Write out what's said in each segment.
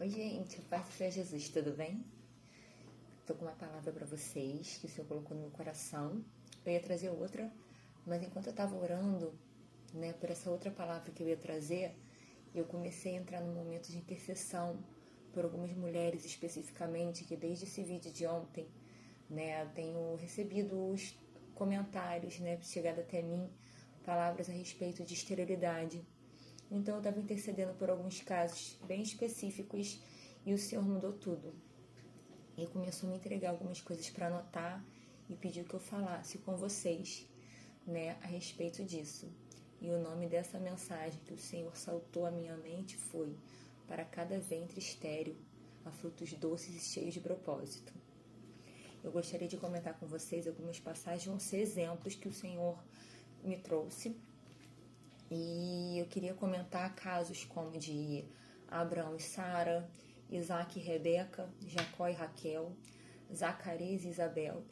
Oi, gente, paz do Senhor Jesus, tudo bem? Tô com uma palavra para vocês que o Senhor colocou no meu coração. Eu ia trazer outra, mas enquanto eu tava orando, né, por essa outra palavra que eu ia trazer, eu comecei a entrar num momento de intercessão por algumas mulheres especificamente, que desde esse vídeo de ontem, né, eu tenho recebido os comentários, né, chegado até mim, palavras a respeito de esterilidade. Então eu estava intercedendo por alguns casos bem específicos e o Senhor mudou tudo. E começou a me entregar algumas coisas para anotar e pediu que eu falasse com vocês, né, a respeito disso. E o nome dessa mensagem que o Senhor saltou à minha mente foi: para cada ventre estéril, há frutos doces e cheios de propósito. Eu gostaria de comentar com vocês algumas passagens, vão ser exemplos que o Senhor me trouxe. E eu queria comentar casos como de Abraão e Sara, Isaac e Rebeca, Jacó e Raquel, Zacarias e Isabel,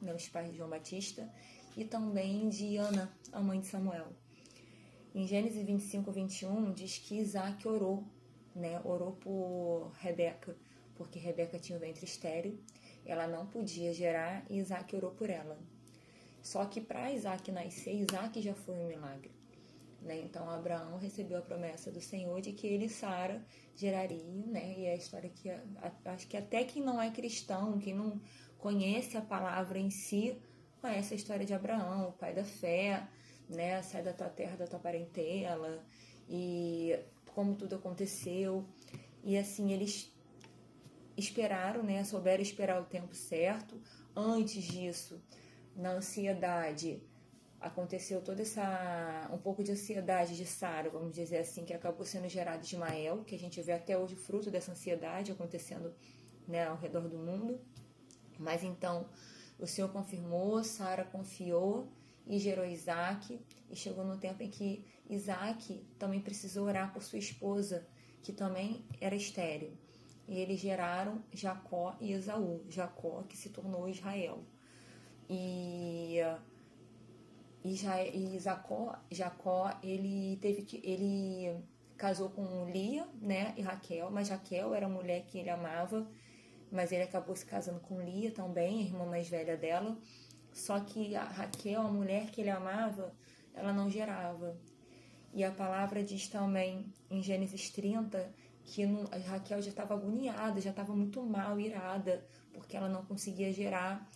né, os pais de João Batista, e também de Ana, a mãe de Samuel. Em Gênesis 25, 21, diz que Isaac orou, né, orou por Rebeca, porque Rebeca tinha o ventre estéril, ela não podia gerar e Isaac orou por ela. Só que para Isaac nascer, Isaac já foi um milagre, né? Então Abraão recebeu a promessa do Senhor de que ele e Sara gerariam, né? E é a história que acho que até quem não é cristão, quem não conhece a palavra em si, conhece a história de Abraão, o pai da fé, né? Sai da tua terra, da tua parentela, e como tudo aconteceu. E assim, eles esperaram, né? Souberam esperar o tempo certo. Antes disso, na ansiedade, aconteceu toda um pouco de ansiedade de Sara, vamos dizer assim, que acabou sendo gerado Ismael, que a gente vê até hoje o fruto dessa ansiedade acontecendo, né, ao redor do mundo. Mas então o Senhor confirmou, Sara confiou e gerou Isaac, e chegou no tempo em que Isaac também precisou orar por sua esposa, que também era estéril. E eles geraram Jacó e Esaú, Jacó que se tornou Israel. E Jacó, ele casou com Lia, né, e Raquel, mas Raquel era a mulher que ele amava, mas ele acabou se casando com Lia também, a irmã mais velha dela. Só que a Raquel, a mulher que ele amava, ela não gerava. E a palavra diz também em Gênesis 30 que a Raquel já estava agoniada, já estava muito mal, irada, porque ela não conseguia gerar.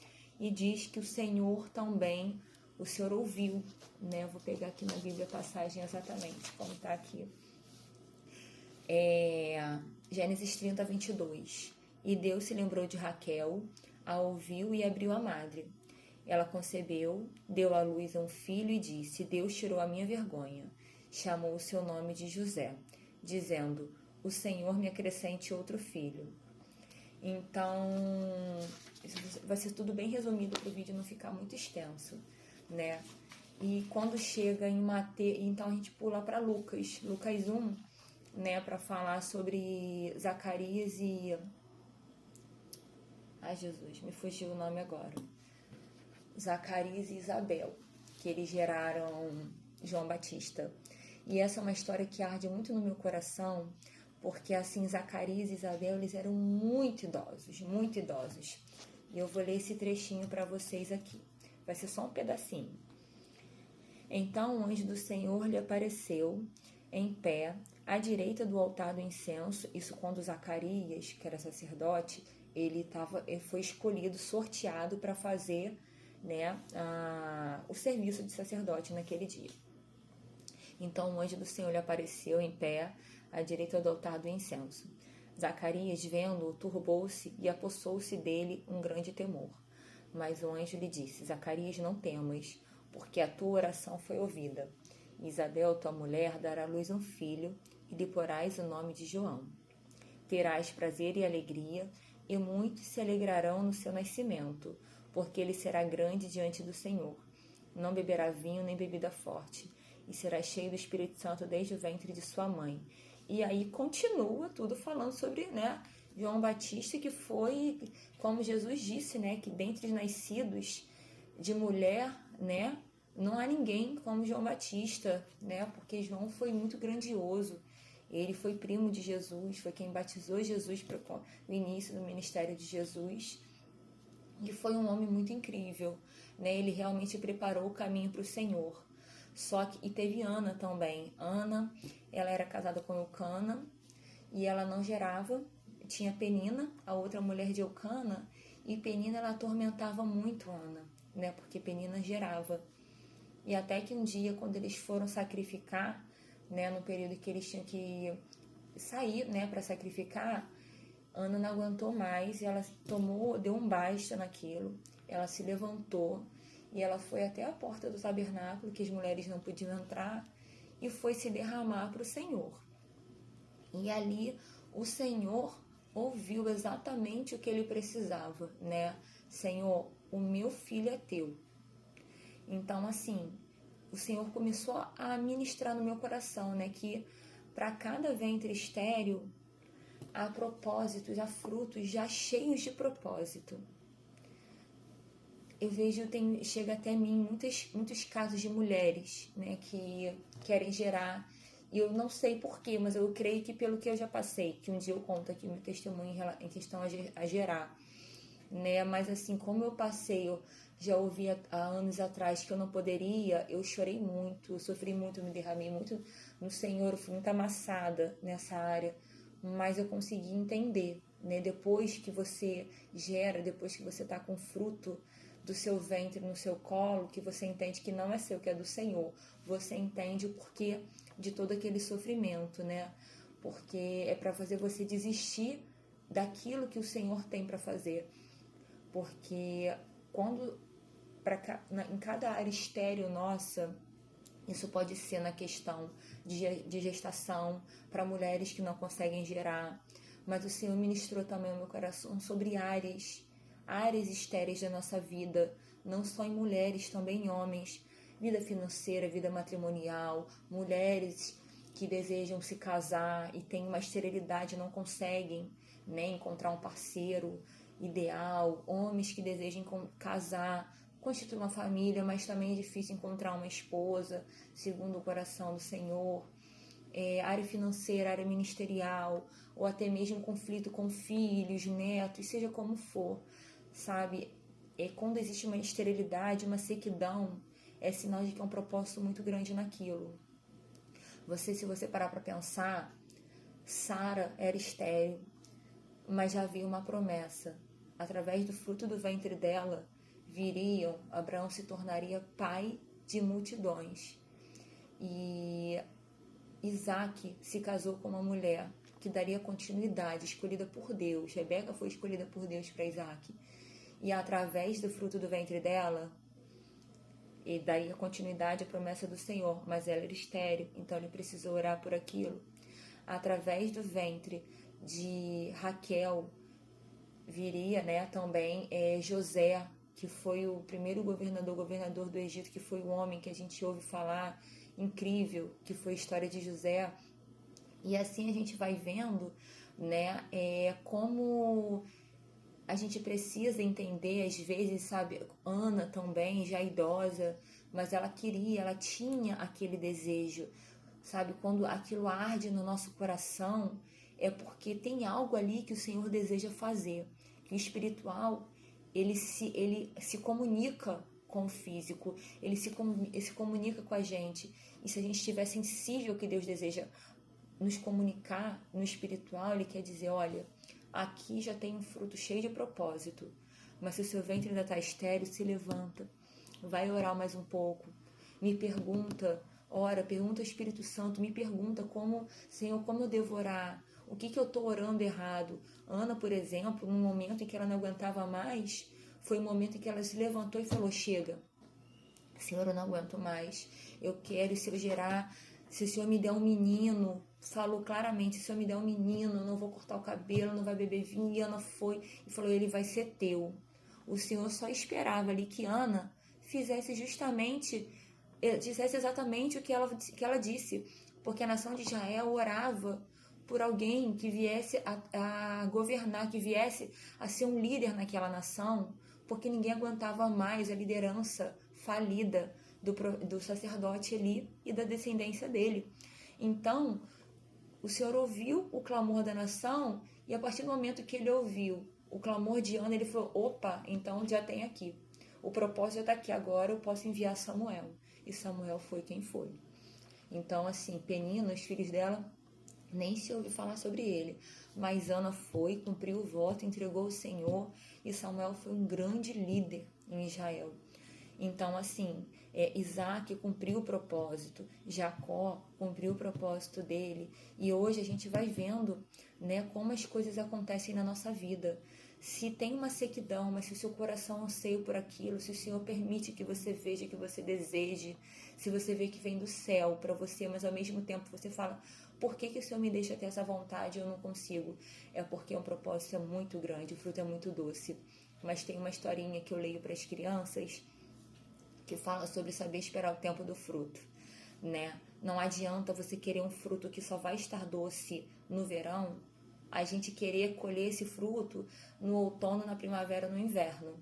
E diz que o Senhor também, o Senhor ouviu, né? Eu vou pegar aqui na Bíblia a passagem exatamente, como está aqui. Gênesis 30, 22. E Deus se lembrou de Raquel, a ouviu e abriu a madre. Ela concebeu, deu à luz a um filho e disse: Deus tirou a minha vergonha. Chamou o seu nome de José, dizendo: o Senhor me acrescente outro filho. Então, isso vai ser tudo bem resumido para o vídeo não ficar muito extenso, né? E quando chega em Mateus, então a gente pula para Lucas 1, né, para falar sobre Zacarias e... Ai, Jesus, me fugiu o nome agora. Zacarias e Isabel, que eles geraram João Batista. E essa é uma história que arde muito no meu coração, porque assim, Zacarias e Isabel, eles eram muito idosos, muito idosos. E eu vou ler esse trechinho para vocês aqui. Vai ser só um pedacinho. Então o anjo do Senhor lhe apareceu em pé, à direita do altar do incenso. Isso quando Zacarias, que era sacerdote, ele foi escolhido, sorteado para fazer, né, o serviço de sacerdote naquele dia. Então o anjo do Senhor lhe apareceu em pé, à direita do altar do incenso. Zacarias, vendo-o, turbou-se e apossou-se dele um grande temor. Mas o anjo lhe disse: Zacarias, não temas, porque a tua oração foi ouvida. Isabel, tua mulher, dará à luz um filho, e lhe porás o nome de João. Terás prazer e alegria, e muitos se alegrarão no seu nascimento, porque ele será grande diante do Senhor. Não beberá vinho nem bebida forte, e será cheio do Espírito Santo desde o ventre de sua mãe. E aí continua tudo falando sobre, né, João Batista, que foi, como Jesus disse, né, que dentre os nascidos de mulher, né, não há ninguém como João Batista, né, porque João foi muito grandioso. Ele foi primo de Jesus, foi quem batizou Jesus para o início do ministério de Jesus. E foi um homem muito incrível, né? Ele realmente preparou o caminho para o Senhor. E teve Ana também. Ana, ela era casada com Eucana e ela não gerava. Tinha Penina, a outra mulher de Eucana, e Penina ela atormentava muito Ana, né? Porque Penina gerava. E até que um dia, quando eles foram sacrificar, né, no período que eles tinham que sair, né, para sacrificar, Ana não aguentou mais e ela deu um basta naquilo. Ela se levantou e ela foi até a porta do tabernáculo, que as mulheres não podiam entrar, e foi se derramar para o Senhor. E ali o Senhor ouviu exatamente o que ele precisava, né? Senhor, o meu filho é teu. Então, assim, o Senhor começou a ministrar no meu coração, né? Que para cada ventre estéril há propósitos, há frutos já cheios de propósito. Eu vejo, chega até mim muitos casos de mulheres, né, que querem gerar, e eu não sei porquê, mas eu creio que pelo que eu já passei, que um dia eu conto aqui meu testemunho em questão a gerar, né, mas assim, como eu passei, eu já ouvi há anos atrás que eu não poderia, eu chorei muito, eu sofri muito, eu me derramei muito no Senhor, eu fui muito amassada nessa área, mas eu consegui entender, né, depois que você gera, depois que você está com fruto do seu ventre no seu colo, que você entende que não é seu, que é do Senhor. Você entende o porquê de todo aquele sofrimento, né? Porque é para fazer você desistir daquilo que o Senhor tem para fazer. Porque em cada área estéril nossa, isso pode ser na questão de gestação, para mulheres que não conseguem gerar, mas o Senhor ministrou também ao meu coração sobre áreas estéreis da nossa vida, não só em mulheres, também em homens, vida financeira, vida matrimonial, mulheres que desejam se casar e têm uma esterilidade e não conseguem, né, encontrar um parceiro ideal, homens que desejam casar, constituir uma família, mas também é difícil encontrar uma esposa, segundo o coração do Senhor, área financeira, área ministerial, ou até mesmo conflito com filhos, netos, seja como for, sabe? Quando existe uma esterilidade, uma sequidão, é sinal de que é um propósito muito grande naquilo. Se você parar para pensar, Sara era estéril, mas já havia uma promessa. Através do fruto do ventre dela, Abraão se tornaria pai de multidões. E Isaac se casou com uma mulher que daria continuidade, escolhida por Deus. Rebeca foi escolhida por Deus para Isaac. E através do fruto do ventre dela, ele daria continuidade à promessa do Senhor, mas ela era estéril, então ele precisou orar por aquilo. Através do ventre de Raquel, viria, né, também José, que foi o primeiro governador do Egito, que foi o homem que a gente ouve falar, incrível, que foi a história de José. E assim a gente vai vendo, né, como a gente precisa entender, às vezes, sabe, Ana também, já idosa, mas ela tinha aquele desejo, sabe, quando aquilo arde no nosso coração, é porque tem algo ali que o Senhor deseja fazer. O espiritual, ele se comunica com o físico, ele se comunica com a gente. E se a gente estiver sensível ao que Deus deseja nos comunicar no espiritual, ele quer dizer, olha, aqui já tem um fruto cheio de propósito, mas se o seu ventre ainda está estéril, se levanta, vai orar mais um pouco, me pergunta, pergunta ao Espírito Santo, me pergunta Senhor, como eu devo orar, o que eu estou orando errado. Ana, por exemplo, num momento em que ela não aguentava mais, foi um momento em que ela se levantou e falou, chega, Senhor, eu não aguento mais, eu quero, se o Senhor me der um menino, falou claramente, se o Senhor me der um menino, eu não vou cortar o cabelo, não vai beber vinho. E Ana foi e falou, ele vai ser teu. O Senhor só esperava ali que Ana dissesse exatamente o que ela disse, porque a nação de Israel orava por alguém que viesse a governar, que viesse a ser um líder naquela nação, porque ninguém aguentava mais a liderança falida do sacerdote ali e da descendência dele. Então, o Senhor ouviu o clamor da nação, e a partir do momento que ele ouviu o clamor de Ana, ele falou, opa, então já tem aqui. O propósito já está aqui, agora eu posso enviar Samuel. E Samuel foi quem foi. Então, assim, Penina, os filhos dela, nem se ouviu falar sobre ele. Mas Ana foi, cumpriu o voto, entregou o Senhor, e Samuel foi um grande líder em Israel. Então, assim, Isaac cumpriu o propósito, Jacó cumpriu o propósito dele, e hoje a gente vai vendo, né, como as coisas acontecem na nossa vida. Se tem uma sequidão, mas se o seu coração anseia por aquilo, se o Senhor permite que você veja, que você deseje, se você vê que vem do céu para você, mas ao mesmo tempo você fala, por que o Senhor me deixa ter essa vontade e eu não consigo? É porque um propósito é muito grande, o fruto é muito doce. Mas tem uma historinha que eu leio para as crianças, que fala sobre saber esperar o tempo do fruto, né? Não adianta você querer um fruto que só vai estar doce no verão, a gente querer colher esse fruto no outono, na primavera, no inverno,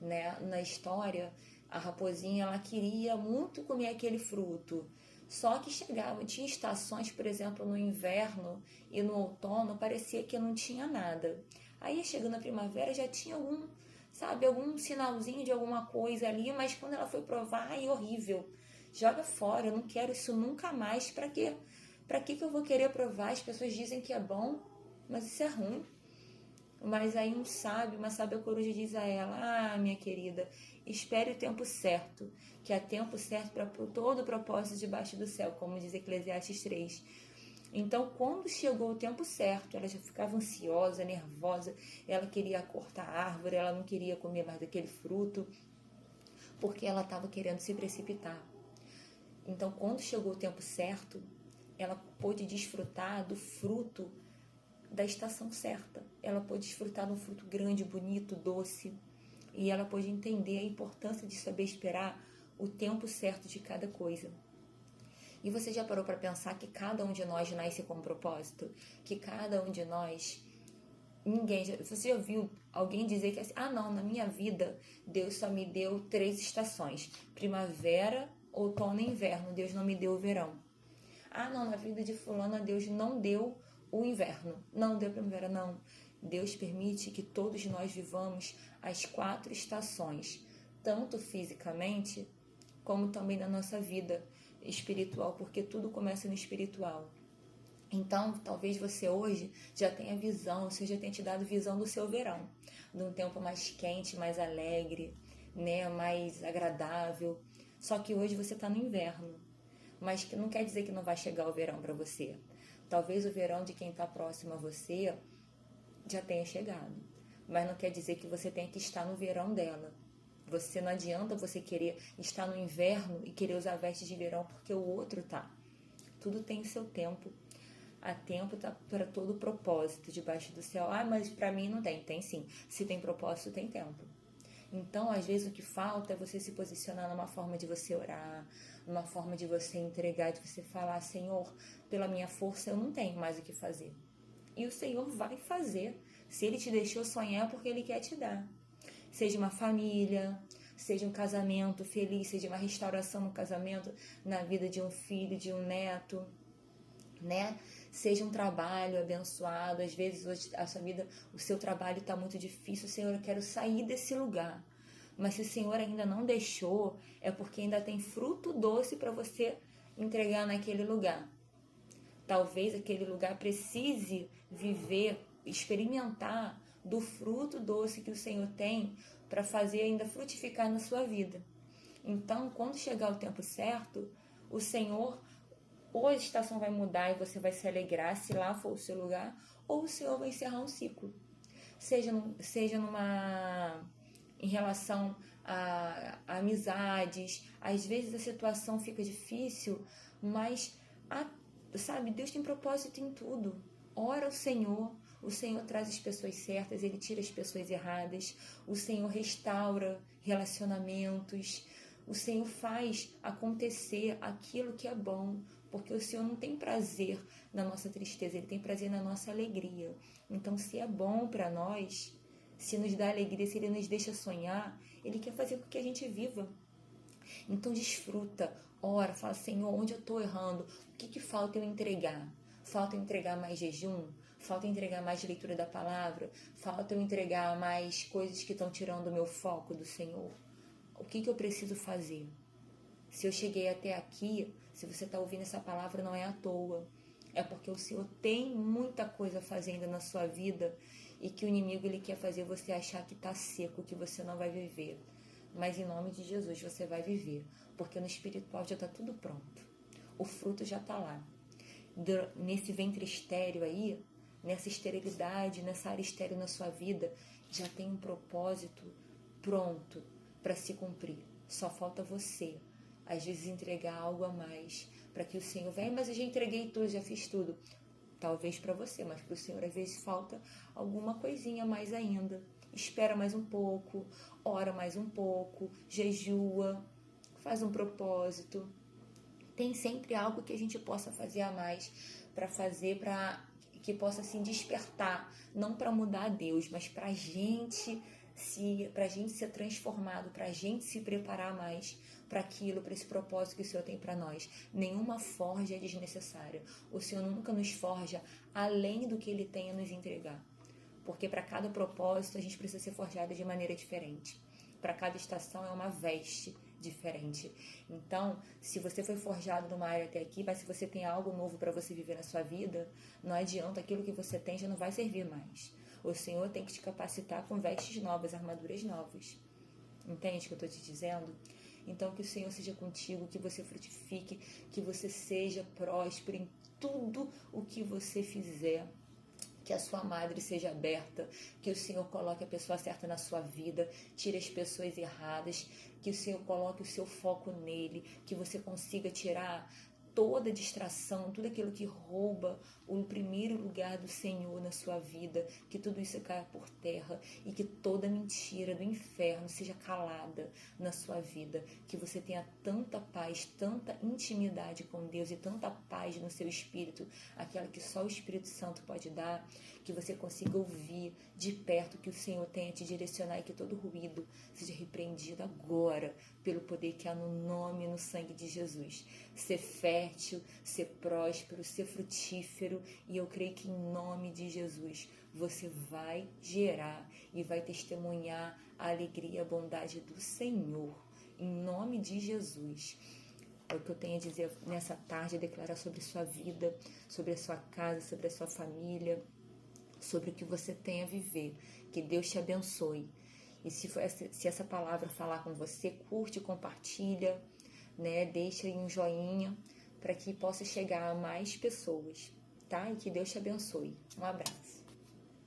né? Na história, a raposinha, ela queria muito comer aquele fruto, só que chegava, tinha estações, por exemplo, no inverno e no outono, parecia que não tinha nada. Aí, chegando na primavera, já tinha algum sinalzinho de alguma coisa ali, mas quando ela foi provar, ai, horrível, joga fora, eu não quero isso nunca mais, pra quê? Pra que eu vou querer provar? As pessoas dizem que é bom, mas isso é ruim. Mas aí uma sábia coruja diz a ela, minha querida, espere o tempo certo, que há tempo certo para todo o propósito debaixo do céu, como diz Eclesiastes 3. Então, quando chegou o tempo certo, ela já ficava ansiosa, nervosa, ela queria cortar a árvore, ela não queria comer mais daquele fruto, porque ela estava querendo se precipitar. Então, quando chegou o tempo certo, ela pôde desfrutar do fruto da estação certa. Ela pôde desfrutar de um fruto grande, bonito, doce, e ela pôde entender a importância de saber esperar o tempo certo de cada coisa. E você já parou para pensar que cada um de nós nasce com um propósito? Que cada um de nós... Você já ouviu alguém dizer que assim, não, na minha vida Deus só me deu 3 estações, primavera, outono e inverno, Deus não me deu o verão. Não, na vida de fulano Deus não deu o inverno, não deu primavera, não. Deus permite que todos nós vivamos as 4 estações, tanto fisicamente como também na nossa vida espiritual, porque tudo começa no espiritual. Então, talvez você hoje já tenha visão, o Senhor já tenha te dado visão do seu verão, de um tempo mais quente, mais alegre, né, mais agradável. Só que hoje você está no inverno, mas que não quer dizer que não vai chegar o verão para você. Talvez o verão de quem está próximo a você já tenha chegado, mas não quer dizer que você tenha que estar no verão dela. Não adianta você querer estar no inverno e querer usar vestes de verão porque o outro tá. Tudo tem o seu tempo. Há tempo tá para todo propósito debaixo do céu. Mas para mim não tem. Tem sim. Se tem propósito, tem tempo. Então, às vezes, o que falta é você se posicionar numa forma de você orar, numa forma de você entregar, de você falar, Senhor, pela minha força eu não tenho mais o que fazer. E o Senhor vai fazer. Se Ele te deixou sonhar, é porque Ele quer te dar. Seja uma família, seja um casamento feliz, seja uma restauração no casamento, na vida de um filho, de um neto, né? Seja um trabalho abençoado. Às vezes hoje a sua vida, o seu trabalho está muito difícil. Senhor, eu quero sair desse lugar. Mas se o Senhor ainda não deixou, é porque ainda tem fruto doce para você entregar naquele lugar. Talvez aquele lugar precise viver, experimentar do fruto doce que o Senhor tem para fazer ainda frutificar na sua vida. Então, quando chegar o tempo certo, o Senhor, ou a estação vai mudar e você vai se alegrar se lá for o seu lugar, ou o Senhor vai encerrar um ciclo. Seja em relação a amizades, às vezes a situação fica difícil, mas Deus tem propósito em tudo. Ora ao Senhor, o Senhor traz as pessoas certas, Ele tira as pessoas erradas, o Senhor restaura relacionamentos, o Senhor faz acontecer aquilo que é bom, porque o Senhor não tem prazer na nossa tristeza, Ele tem prazer na nossa alegria. Então, se é bom para nós, se nos dá alegria, se Ele nos deixa sonhar, Ele quer fazer com que a gente viva. Então, desfruta, ora, fala, Senhor, onde eu estou errando? O que falta eu entregar? Falta eu entregar mais jejum? Falta eu entregar mais leitura da palavra? Falta eu entregar mais coisas que estão tirando o meu foco do Senhor? O que eu preciso fazer? Se eu cheguei até aqui, se você está ouvindo essa palavra, não é à toa. É porque o Senhor tem muita coisa fazendo na sua vida e que o inimigo ele quer fazer você achar que está seco, que você não vai viver. Mas em nome de Jesus você vai viver, porque no espiritual já está tudo pronto. O fruto já está lá. Nesse ventre estéril aí, nessa esterilidade, nessa área estéril na sua vida, já tem um propósito pronto para se cumprir. Só falta você, às vezes, entregar algo a mais, para que o Senhor venha, mas eu já entreguei tudo, já fiz tudo. Talvez para você, mas para o Senhor às vezes falta alguma coisinha a mais ainda. Espera mais um pouco, ora mais um pouco, jejua, faz um propósito. Tem sempre algo que a gente possa fazer a mais para fazer, para que possa assim despertar, não para mudar a Deus, mas para a gente ser transformado, para a gente se preparar mais para aquilo, para esse propósito que o Senhor tem para nós. Nenhuma forja é desnecessária. O Senhor nunca nos forja além do que Ele tem a nos entregar. Porque para cada propósito a gente precisa ser forjado de maneira diferente. Para cada estação é uma veste diferente. Então, se você foi forjado numa área até aqui, mas se você tem algo novo para você viver na sua vida, não adianta, aquilo que você tem já não vai servir mais. O Senhor tem que te capacitar com vestes novas, armaduras novas. Entende o que eu estou te dizendo? Então, que o Senhor seja contigo, que você frutifique, que você seja próspero em tudo o que você fizer. Que a sua madre seja aberta, que o Senhor coloque a pessoa certa na sua vida, tire as pessoas erradas, que o Senhor coloque o seu foco nele, que você consiga tirar toda distração, tudo aquilo que rouba o primeiro lugar do Senhor na sua vida, que tudo isso caia por terra e que toda mentira do inferno seja calada na sua vida, que você tenha tanta paz, tanta intimidade com Deus e tanta paz no seu espírito, aquela que só o Espírito Santo pode dar, que você consiga ouvir de perto que o Senhor tenha te direcionar e que todo ruído seja repreendido agora pelo poder que há no nome e no sangue de Jesus. Ser fértil, ser próspero, ser frutífero, e eu creio que em nome de Jesus você vai gerar e vai testemunhar a alegria e a bondade do Senhor, em nome de Jesus. É o que eu tenho a dizer nessa tarde, a declarar sobre sua vida, sobre a sua casa, sobre a sua família, sobre o que você tem a viver. Que Deus te abençoe. E se essa palavra falar com você, curte, compartilha, né? Deixa aí um joinha para que possa chegar a mais pessoas, tá? E que Deus te abençoe. Um abraço.